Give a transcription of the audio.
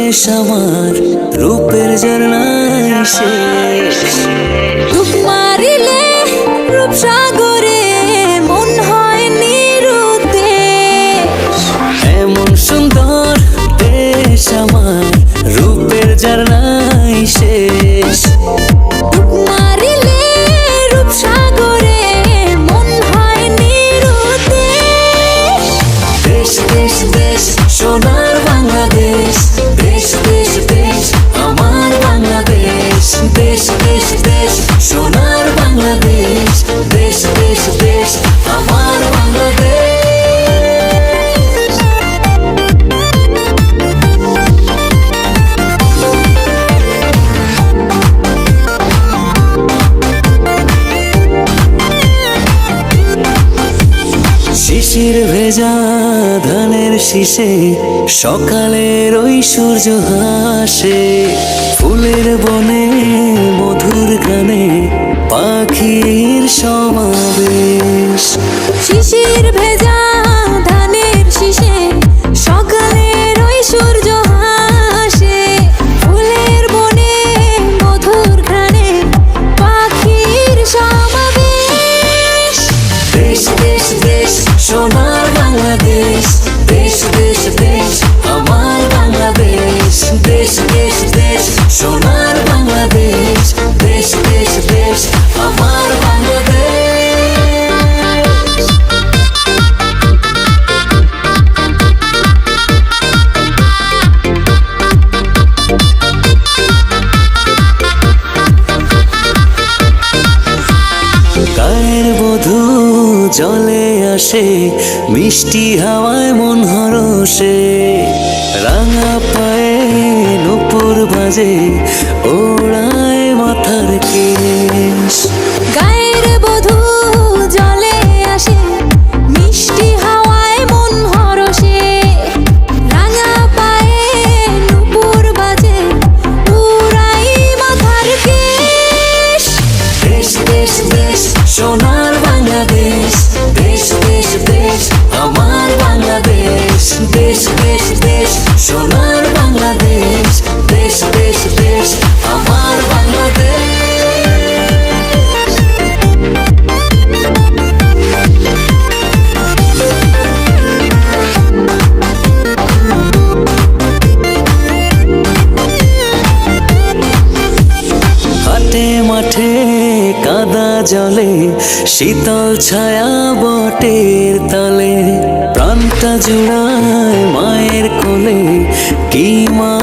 দেশ আমার রূপের ঝর্ণায় শেষ। ডুব মারিলে রূপসাগরে মন হয় নিরুদ্দেশ। এমন সুন্দর দেশ আমার রূপের ঝর্ণায় শেষ। ডুব মারিলে রূপসাগরে মন হয় নিরুদ্দেশ। দেশ দেশ দেশ সোনার বাংলাদেশ, দেশ দেশ দেশ আমার বাংলাদেশ। দেশ দেশ দেশ সোনার বাংলাদেশ, দেশ দেশ দেশ আমার বাংলাদেশ। শিশির ভেজা ধানের শীষে সকালের ওই সূর্য হাসে। ফুলের বনে মধুর গানে পাখির সমাবেশ। শিশির ভেজা ধানের শীষে সকালের ওই সূর্য হাসে। ফুলের বনে মধুর ঘ্রাণে পাখির সমাবেশ। দেশ দেশ দেশ সোনার বাংলাদেশ, দেশ দেশ দেশ আমার বাংলাদেশ। দেশ দেশ দেশ সোনার বাংলাদেশ, দেশ দেশ দেশ আমার বাংলাদেশ। গায়ের বধূ জলে আসে, মিষ্টি হাওয়ায় মন হরষে। রাঙা পায়ে নূপুর বাজে, ওড়ায় মাথার কেশ। গায়ের বধূ জলে আসে, মিষ্টি হাওয়ায় মন হরষে। রাঙা পায়ে নূপুর বাজে, উড়াই মাথার কেশ। দেশ দেশ দেশ সোনার বাংলাদেশ, দেশ দেশ দেশ আমার বাংলাদেশ। দেশ দেশ দেশ সোনার বাংলাদেশ, দেশ দেশ দেশ আমার বাংলাদেশ। হাটে মাঠে কাদা জলে, শীতল ছায়া বটের তলে। প্রাণটা জুড়ায় মায়ের কোলে, কি মা